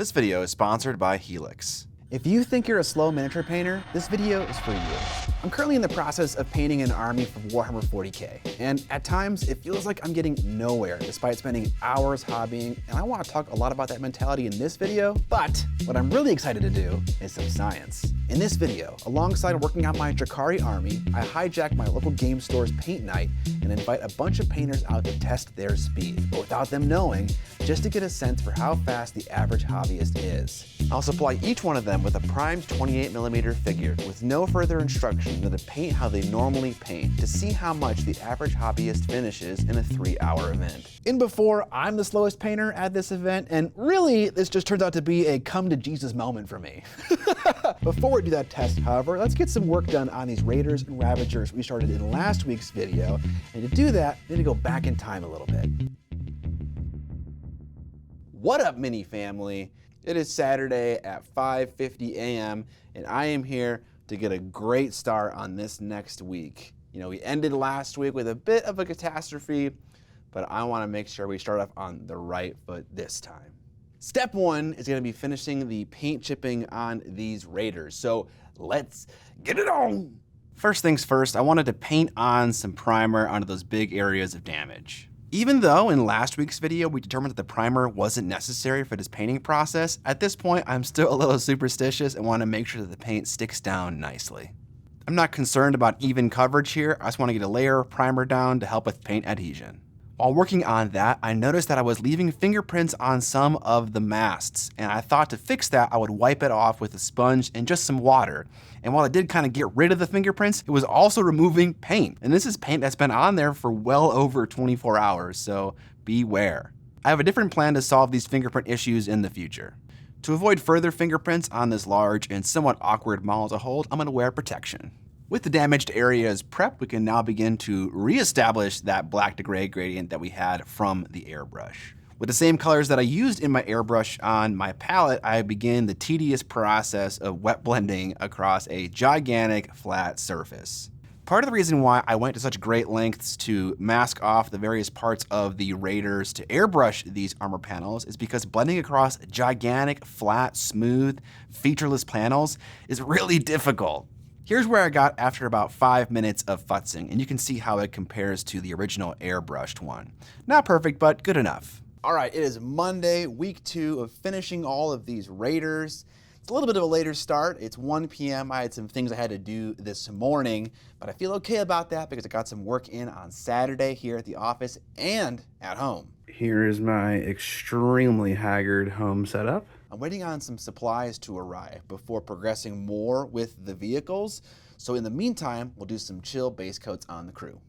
This video is sponsored by Helix. If you think you're a slow miniature painter, this video is for you. I'm currently in the process of painting an army for Warhammer 40k, and at times it feels like I'm getting nowhere despite spending hours hobbying, and I want to talk a lot about that mentality in this video, but what I'm really excited to do is some science. In this video, alongside working on my Drakari army, I hijack my local game store's paint night and invite a bunch of painters out to test their speed, but without them knowing, just to get a sense for how fast the average hobbyist is. I'll supply each one of them with a primed 28mm figure with no further instruction than to paint how they normally paint to see how much the average hobbyist finishes in a 3-hour event. In before, I'm the slowest painter at this event, and really, this just turns out to be a come to Jesus moment for me. Before we do that test, however, let's get some work done on these Raiders and Ravagers we started in last week's video, and to do that, we need to go back in time a little bit. What up, Mini family? It is Saturday at 5:50 a.m. and I am here to get a great start on this next week. You know, we ended last week with a bit of a catastrophe, but I want to make sure we start off on the right foot this time. Step one is going to be finishing the paint chipping on these Raiders, so let's get it on! First things first, I wanted to paint on some primer onto those big areas of damage. Even though in last week's video we determined that the primer wasn't necessary for this painting process, at this point I'm still a little superstitious and want to make sure that the paint sticks down nicely. I'm not concerned about even coverage here, I just want to get a layer of primer down to help with paint adhesion. While working on that, I noticed that I was leaving fingerprints on some of the masts, and I thought to fix that I would wipe it off with a sponge and just some water. And while it did kind of get rid of the fingerprints, it was also removing paint. And this is paint that's been on there for well over 24 hours, so beware. I have a different plan to solve these fingerprint issues in the future. To avoid further fingerprints on this large and somewhat awkward model to hold, I'm going to wear protection. With the damaged areas prepped, we can now begin to re-establish that black to gray gradient that we had from the airbrush. With the same colors that I used in my airbrush on my palette, I begin the tedious process of wet blending across a gigantic flat surface. Part of the reason why I went to such great lengths to mask off the various parts of the Raiders to airbrush these armor panels is because blending across gigantic, flat, smooth, featureless panels is really difficult. Here's where I got after about 5 minutes of futzing, and you can see how it compares to the original airbrushed one. Not perfect, but good enough. All right, it is Monday, week 2 of finishing all of these Raiders. It's a little bit of a later start. It's 1 p.m. I had some things I had to do this morning, but I feel okay about that because I got some work in on Saturday here at the office and at home. Here is my extremely haggard home setup. I'm waiting on some supplies to arrive before progressing more with the vehicles. So in the meantime, we'll do some chill base coats on the crew.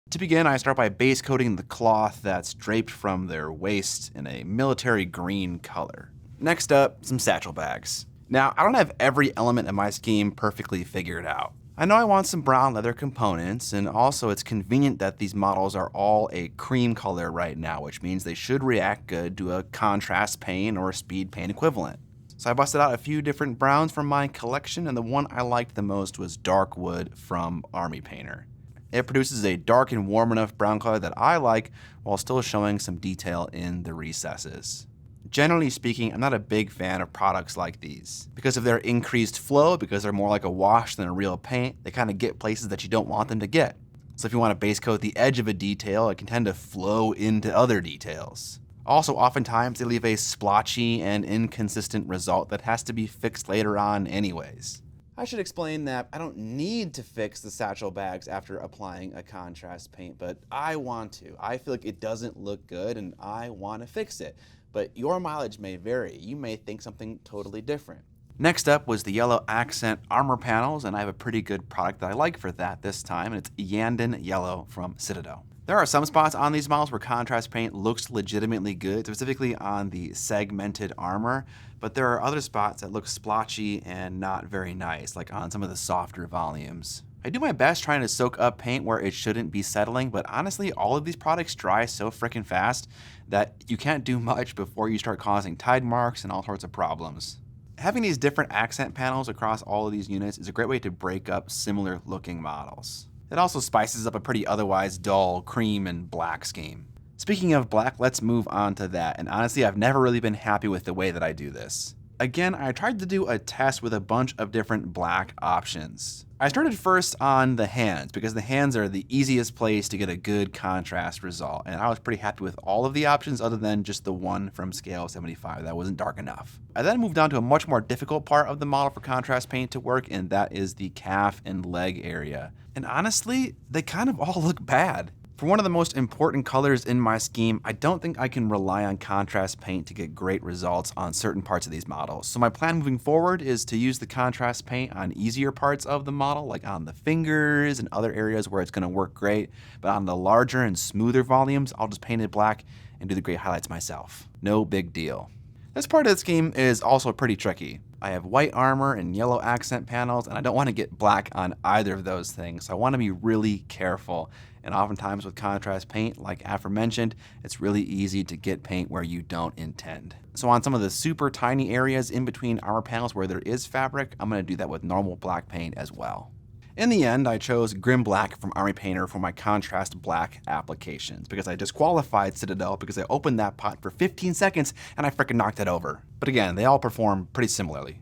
To begin, I start by base coating the cloth that's draped from their waist in a military green color. Next up, some satchel bags. Now, I don't have every element of my scheme perfectly figured out. I know I want some brown leather components, and also it's convenient that these models are all a cream color right now, which means they should react good to a contrast paint or a speed paint equivalent. So I busted out a few different browns from my collection, and the one I liked the most was Dark Wood from Army Painter. It produces a dark and warm enough brown color that I like, while still showing some detail in the recesses. Generally speaking, I'm not a big fan of products like these. Because of their increased flow, because they're more like a wash than a real paint, they kind of get places that you don't want them to get. So if you want to base coat the edge of a detail, it can tend to flow into other details. Also, oftentimes they leave a splotchy and inconsistent result that has to be fixed later on anyways. I should explain that I don't need to fix the satchel bags after applying a contrast paint, but I want to. I feel like it doesn't look good and I want to fix it. But your mileage may vary. You may think something totally different. Next up was the yellow accent armor panels, and I have a pretty good product that I like for that this time, and it's Yandon Yellow from Citadel. There are some spots on these models where contrast paint looks legitimately good, specifically on the segmented armor, but there are other spots that look splotchy and not very nice, like on some of the softer volumes. I do my best trying to soak up paint where it shouldn't be settling, but honestly, all of these products dry so freaking fast that you can't do much before you start causing tide marks and all sorts of problems. Having these different accent panels across all of these units is a great way to break up similar looking models. It also spices up a pretty otherwise dull cream and black scheme. Speaking of black, let's move on to that. And honestly, I've never really been happy with the way that I do this. Again, I tried to do a test with a bunch of different black options. I started first on the hands because the hands are the easiest place to get a good contrast result. And I was pretty happy with all of the options other than just the one from scale 75 that wasn't dark enough. I then moved on to a much more difficult part of the model for contrast paint to work, and that is the calf and leg area. And honestly, they kind of all look bad. For one of the most important colors in my scheme, I don't think I can rely on contrast paint to get great results on certain parts of these models. So my plan moving forward is to use the contrast paint on easier parts of the model, like on the fingers and other areas where it's going to work great. But on the larger and smoother volumes, I'll just paint it black and do the gray highlights myself. No big deal. This part of the scheme is also pretty tricky. I have white armor and yellow accent panels, and I don't want to get black on either of those things, so I want to be really careful. And oftentimes with contrast paint, like aforementioned, it's really easy to get paint where you don't intend. So on some of the super tiny areas in between armor panels where there is fabric, I'm going to do that with normal black paint as well. In the end, I chose Grim Black from Army Painter for my contrast black applications because I disqualified Citadel because I opened that pot for 15 seconds and I frickin' knocked it over. But again, they all perform pretty similarly.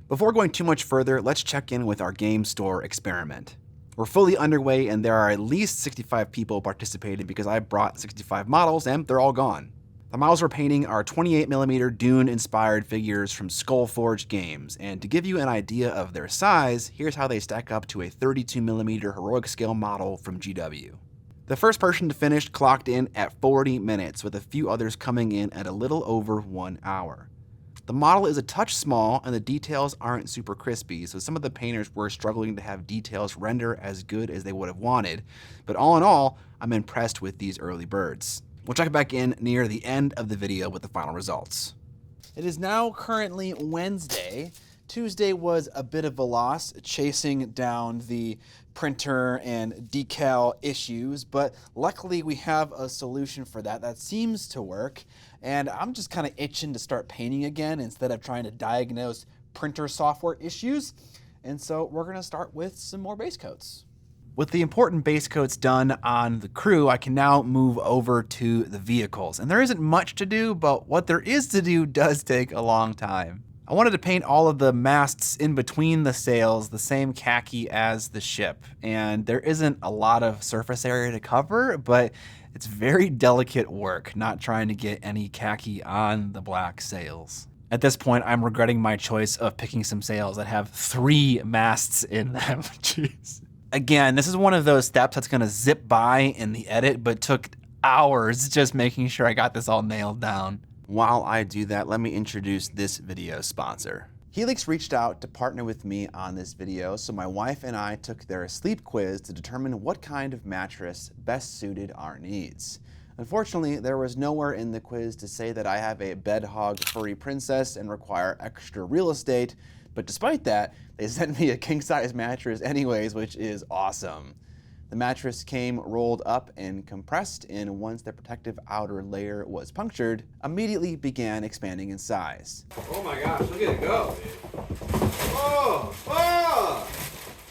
Before going too much further, let's check in with our game store experiment. We're fully underway and there are at least 65 people participating because I brought 65 models and they're all gone. The models we're painting are 28mm Dune-inspired figures from Skullforged Games, and to give you an idea of their size, here's how they stack up to a 32mm heroic scale model from GW. The first person to finish clocked in at 40 minutes, with a few others coming in at a little over 1 hour. The model is a touch small and the details aren't super crispy, so some of the painters were struggling to have details render as good as they would have wanted, but all in all, I'm impressed with these early birds. We'll check back in near the end of the video with the final results. It is now currently Wednesday. Tuesday was a bit of a loss, chasing down the printer and decal issues, but luckily we have a solution for that that seems to work, and I'm just kind of itching to start painting again instead of trying to diagnose printer software issues, and so we're going to start with some more base coats. With the important base coats done on the crew, I can now move over to the vehicles. And there isn't much to do, but what there is to do does take a long time. I wanted to paint all of the masts in between the sails the same khaki as the ship. And there isn't a lot of surface area to cover, but it's very delicate work not trying to get any khaki on the black sails. At this point, I'm regretting my choice of picking some sails that have 3 masts in them. Jeez. Again, this is one of those steps that's gonna zip by in the edit, but took hours just making sure I got this all nailed down. While I do that, let me introduce this video sponsor. Helix reached out to partner with me on this video, so my wife and I took their sleep quiz to determine what kind of mattress best suited our needs. Unfortunately, there was nowhere in the quiz to say that I have a bed hog furry princess and require extra real estate, but despite that, they sent me a king-size mattress anyways, which is awesome. The mattress came rolled up and compressed, and once the protective outer layer was punctured, immediately began expanding in size. Oh my gosh, look at it go, dude. Oh,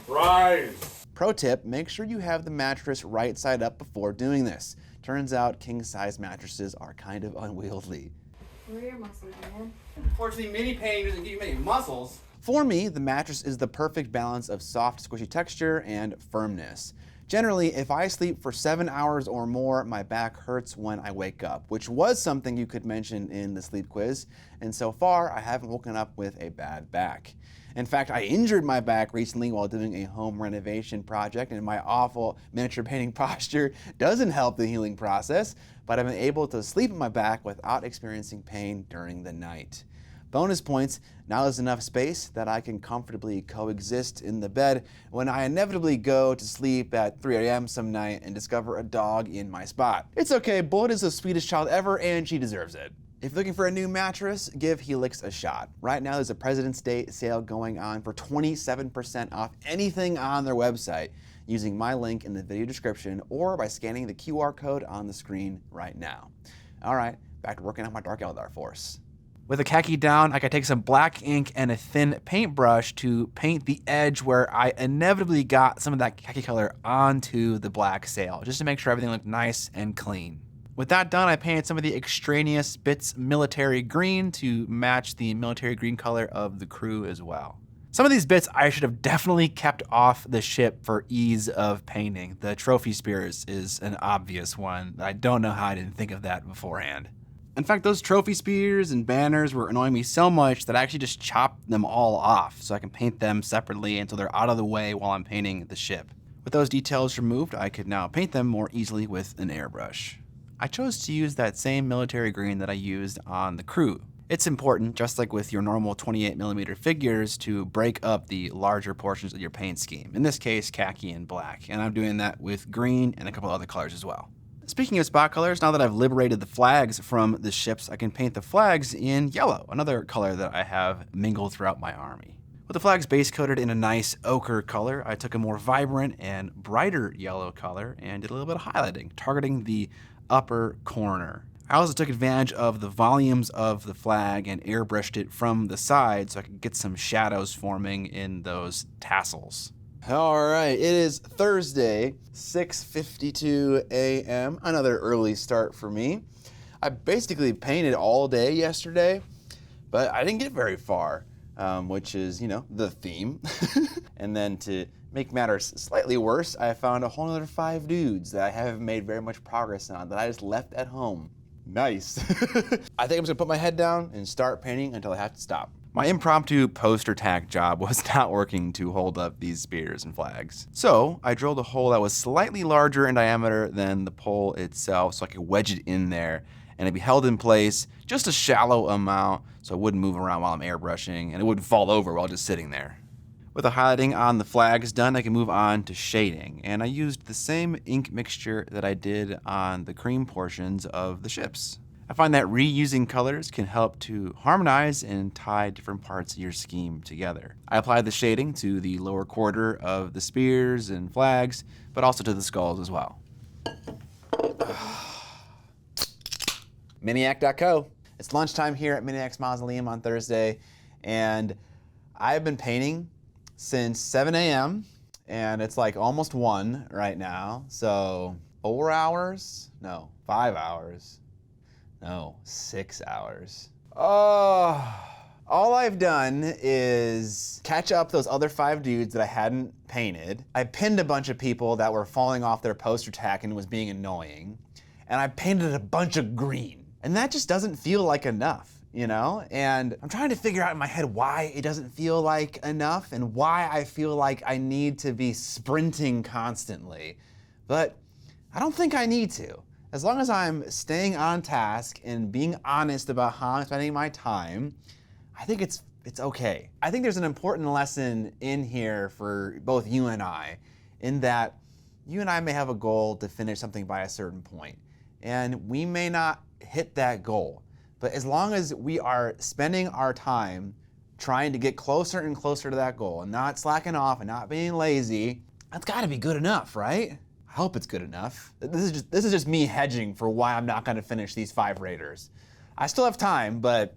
rise. Pro tip, make sure you have the mattress right side up before doing this. Turns out king-size mattresses are kind of unwieldy. Where are your muscles, man? Unfortunately, mini painting doesn't give you many muscles. For me, the mattress is the perfect balance of soft, squishy texture and firmness. Generally, if I sleep for 7 hours or more, my back hurts when I wake up, which was something you could mention in the sleep quiz, and so far, I haven't woken up with a bad back. In fact, I injured my back recently while doing a home renovation project, and my awful miniature painting posture doesn't help the healing process, but I've been able to sleep on my back without experiencing pain during the night. Bonus points, now there's enough space that I can comfortably coexist in the bed when I inevitably go to sleep at 3 a.m. some night and discover a dog in my spot. It's okay, Bullet is the sweetest child ever and she deserves it. If you're looking for a new mattress, give Helix a shot. Right now there's a President's Day sale going on for 27% off anything on their website using my link in the video description or by scanning the QR code on the screen right now. All right, back to working on my Dark Eldar force. With the khaki down, I could take some black ink and a thin paintbrush to paint the edge where I inevitably got some of that khaki color onto the black sail, just to make sure everything looked nice and clean. With that done, I painted some of the extraneous bits military green to match the military green color of the crew as well. Some of these bits I should have definitely kept off the ship for ease of painting. The trophy spears is an obvious one. I don't know how I didn't think of that beforehand. In fact, those trophy spears and banners were annoying me so much that I actually just chopped them all off so I can paint them separately until they're out of the way while I'm painting the ship. With those details removed, I could now paint them more easily with an airbrush. I chose to use that same military green that I used on the crew. It's important, just like with your normal 28mm figures, to break up the larger portions of your paint scheme. In this case, khaki and black, and I'm doing that with green and a couple other colors as well. Speaking of spot colors, now that I've liberated the flags from the ships, I can paint the flags in yellow, another color that I have mingled throughout my army. With the flags base coated in a nice ochre color, I took a more vibrant and brighter yellow color and did a little bit of highlighting, targeting the upper corner. I also took advantage of the volumes of the flag and airbrushed it from the side so I could get some shadows forming in those tassels. All right, it is Thursday, 6:52 a.m., another early start for me. I basically painted all day yesterday, but I didn't get very far, which is, the theme. And then to make matters slightly worse, I found a whole other 5 dudes that I haven't made very much progress on that I just left at home. Nice. I think I'm just gonna put my head down and start painting until I have to stop. My impromptu poster tack job was not working to hold up these spears and flags. So I drilled a hole that was slightly larger in diameter than the pole itself so I could wedge it in there and it'd be held in place just a shallow amount so it wouldn't move around while I'm airbrushing and it wouldn't fall over while just sitting there. With the highlighting on the flags done, I can move on to shading, and I used the same ink mixture that I did on the cream portions of the ships. I find that reusing colors can help to harmonize and tie different parts of your scheme together. I applied the shading to the lower quarter of the spears and flags, but also to the skulls as well. Miniac.co. It's lunchtime here at Miniac's Mausoleum on Thursday, and I've been painting since 7 a.m. and it's like almost 1 right now. So 4 hours? No, 5 hours. No, 6 hours. Oh, all I've done is catch up those other 5 dudes that I hadn't painted. I pinned a bunch of people that were falling off their poster tack and was being annoying. And I painted a bunch of green. And that just doesn't feel like enough. And I'm trying to figure out in my head why it doesn't feel like enough and why I feel like I need to be sprinting constantly. But I don't think I need to. As long as I'm staying on task and being honest about how I'm spending my time, I think it's okay. I think there's an important lesson in here for both you and I, in that you and I may have a goal to finish something by a certain point, and we may not hit that goal. But as long as we are spending our time trying to get closer and closer to that goal and not slacking off and not being lazy, that's gotta be good enough, right? I hope it's good enough. This is just me hedging for why I'm not gonna finish these 5 raiders. I still have time, but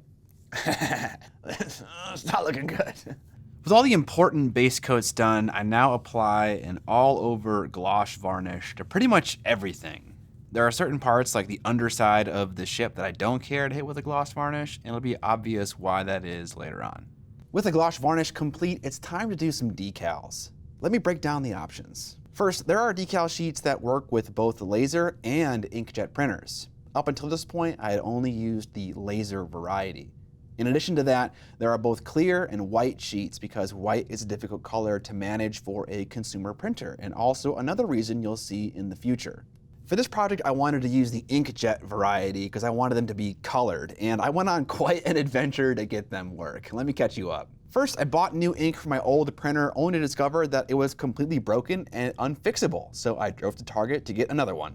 it's not looking good. With all the important base coats done, I now apply an all-over gloss varnish to pretty much everything. There are certain parts, like the underside of the ship, that I don't care to hit with a gloss varnish, and it'll be obvious why that is later on. With the gloss varnish complete, it's time to do some decals. Let me break down the options. First, there are decal sheets that work with both laser and inkjet printers. Up until this point, I had only used the laser variety. In addition to that, there are both clear and white sheets because white is a difficult color to manage for a consumer printer, and also another reason you'll see in the future. For this project, I wanted to use the inkjet variety because I wanted them to be colored, and I went on quite an adventure to get them work. Let me catch you up. First, I bought new ink for my old printer only to discover that it was completely broken and unfixable, so I drove to Target to get another one.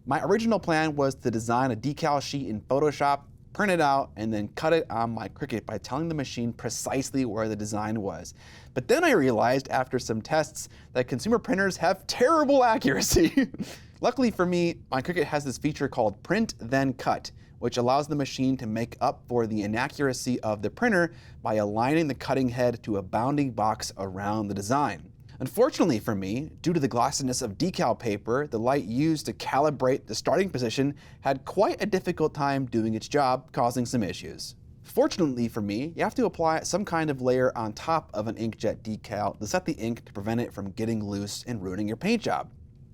My original plan was to design a decal sheet in Photoshop, print it out, and then cut it on my Cricut by telling the machine precisely where the design was. But then I realized after some tests that consumer printers have terrible accuracy. Luckily for me, my Cricut has this feature called Print Then Cut, which allows the machine to make up for the inaccuracy of the printer by aligning the cutting head to a bounding box around the design. Unfortunately for me, due to the glossiness of decal paper, the light used to calibrate the starting position had quite a difficult time doing its job, causing some issues. Fortunately for me, you have to apply some kind of layer on top of an inkjet decal to set the ink to prevent it from getting loose and ruining your paint job.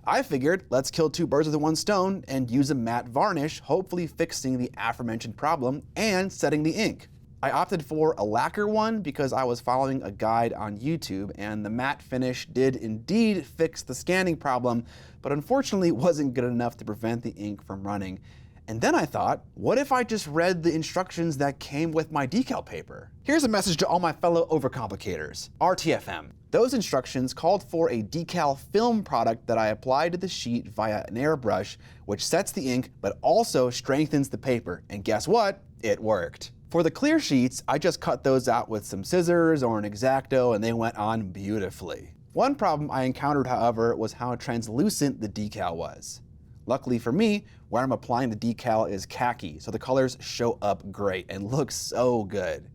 I figured, let's kill two birds with one stone and use a matte varnish, hopefully fixing the aforementioned problem and setting the ink. I opted for a lacquer one because I was following a guide on YouTube, and the matte finish did indeed fix the scanning problem, but unfortunately wasn't good enough to prevent the ink from running. And then I thought, what if I just read the instructions that came with my decal paper? Here's a message to all my fellow overcomplicators. RTFM. Those instructions called for a decal film product that I applied to the sheet via an airbrush, which sets the ink but also strengthens the paper. And guess what? It worked. For the clear sheets, I just cut those out with some scissors or an X-Acto and they went on beautifully. One problem I encountered, however, was how translucent the decal was. Luckily for me, where I'm applying the decal is khaki, so the colors show up great and look so good.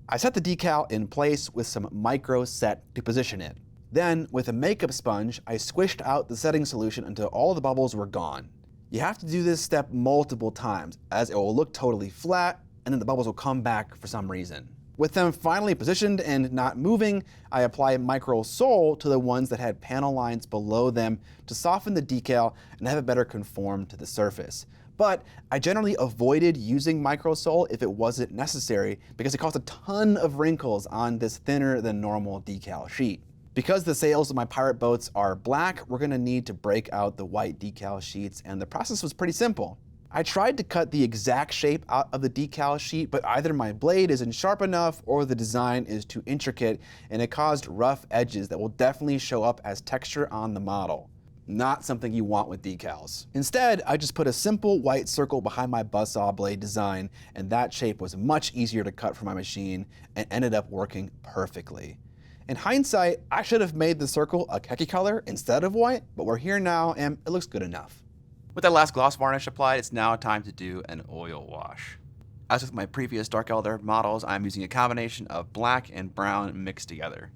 I set the decal in place with some micro set to position it. Then, with a makeup sponge, I squished out the setting solution until all the bubbles were gone. You have to do this step multiple times, as it will look totally flat, and then the bubbles will come back for some reason. With them finally positioned and not moving, I apply micro sol to the ones that had panel lines below them to soften the decal and have it better conform to the surface. But I generally avoided using micro sol if it wasn't necessary because it caused a ton of wrinkles on this thinner than normal decal sheet. Because the sails of my pirate boats are black, we're going to need to break out the white decal sheets, and the process was pretty simple. I tried to cut the exact shape out of the decal sheet, but either my blade isn't sharp enough or the design is too intricate, and it caused rough edges that will definitely show up as texture on the model. Not something you want with decals. Instead, I just put a simple white circle behind my buzzsaw blade design, and that shape was much easier to cut for my machine and ended up working perfectly. In hindsight, I should have made the circle a khaki color instead of white, but we're here now and it looks good enough. With that last gloss varnish applied, it's now time to do an oil wash. As with my previous dark elder models, I'm using a combination of black and brown mixed together.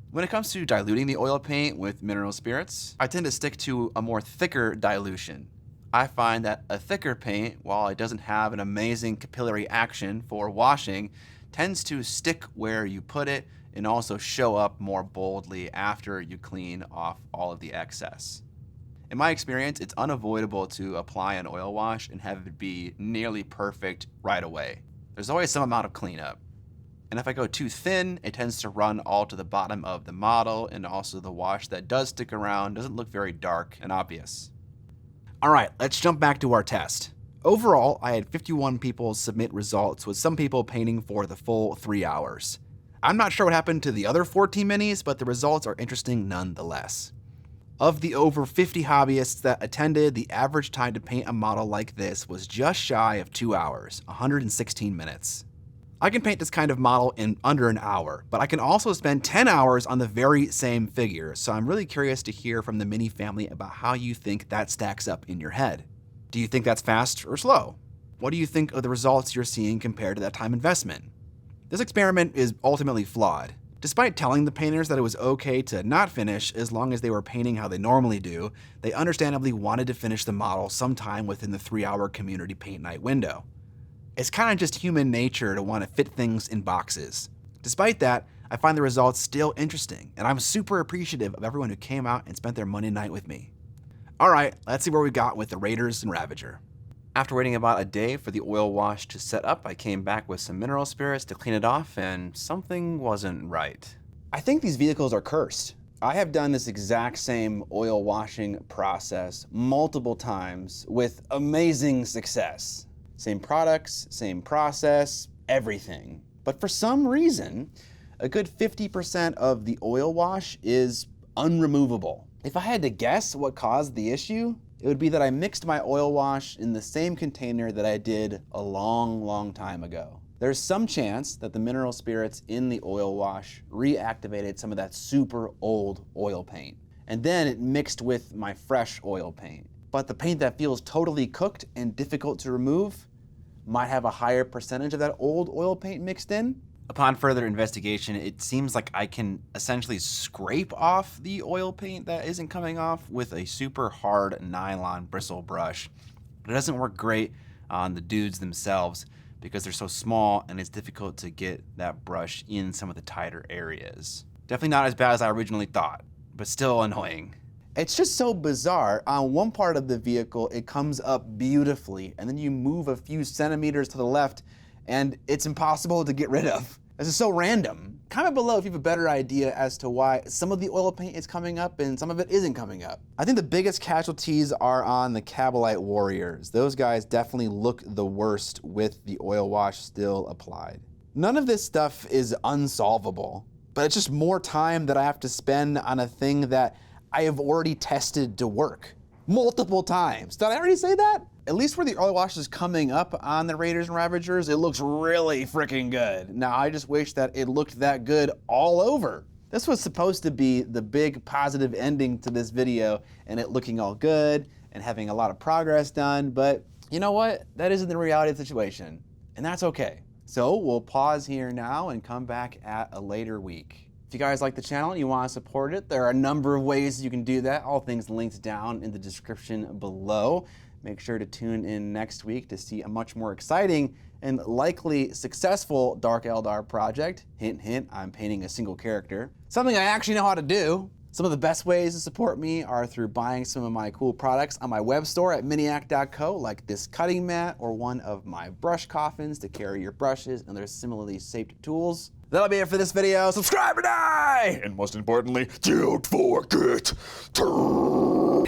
When it comes to diluting the oil paint with mineral spirits, I tend to stick to a more thicker dilution. I find that a thicker paint, while it doesn't have an amazing capillary action for washing, tends to stick where you put it and also show up more boldly after you clean off all of the excess. In my experience, it's unavoidable to apply an oil wash and have it be nearly perfect right away. There's always some amount of cleanup. And if I go too thin, it tends to run all to the bottom of the model, and also the wash that does stick around doesn't look very dark and obvious. All right, let's jump back to our test. Overall, I had 51 people submit results, with some people painting for the full 3 hours. I'm not sure what happened to the other 14 minis, but the results are interesting nonetheless. Of the over 50 hobbyists that attended, the average time to paint a model like this was just shy of 2 hours, 116 minutes. I can paint this kind of model in under an hour, but I can also spend 10 hours on the very same figure, so I'm really curious to hear from the Mini family about how you think that stacks up in your head. Do you think that's fast or slow? What do you think of the results you're seeing compared to that time investment? This experiment is ultimately flawed. Despite telling the painters that it was okay to not finish as long as they were painting how they normally do, they understandably wanted to finish the model sometime within the 3-hour community paint night window. It's kind of just human nature to want to fit things in boxes. Despite that, I find the results still interesting, and I'm super appreciative of everyone who came out and spent their Monday night with me. Alright, let's see where we got with the Raiders and Ravager. After waiting about a day for the oil wash to set up, I came back with some mineral spirits to clean it off, and something wasn't right. I think these vehicles are cursed. I have done this exact same oil washing process multiple times with amazing success. Same products, same process, everything. But for some reason, a good 50% of the oil wash is unremovable. If I had to guess what caused the issue, it would be that I mixed my oil wash in the same container that I did a long time ago. There's some chance that the mineral spirits in the oil wash reactivated some of that super old oil paint, and then it mixed with my fresh oil paint. But the paint that feels totally cooked and difficult to remove might have a higher percentage of that old oil paint mixed in. Upon further investigation, it seems like I can essentially scrape off the oil paint that isn't coming off with a super hard nylon bristle brush. But it doesn't work great on the dudes themselves because they're so small and it's difficult to get that brush in some of the tighter areas. Definitely not as bad as I originally thought, but still annoying. It's just so bizarre. On one part of the vehicle, it comes up beautifully, and then you move a few centimeters to the left, and it's impossible to get rid of. This is so random. Comment below if you have a better idea as to why some of the oil paint is coming up and some of it isn't coming up. I think the biggest casualties are on the Cabalite Warriors. Those guys definitely look the worst with the oil wash still applied. None of this stuff is unsolvable, but it's just more time that I have to spend on a thing that I have already tested to work multiple times. Did I already say that? At least where the oil wash is coming up on the Raiders and Ravagers, it looks really freaking good. Now, I just wish that it looked that good all over. This was supposed to be the big positive ending to this video and it looking all good and having a lot of progress done, but you know what? That isn't the reality of the situation, and that's okay. So we'll pause here now and come back at a later week. If you guys like the channel and you want to support it, there are a number of ways you can do that. All things linked down in the description below. Make sure to tune in next week to see a much more exciting and likely successful Dark Eldar project. Hint, hint, I'm painting a single character. Something I actually know how to do. Some of the best ways to support me are through buying some of my cool products on my web store at miniac.co, like this cutting mat or one of my brush coffins to carry your brushes and other similarly shaped tools. That'll be it for this video. Subscribe or die! And most importantly, don't forget to...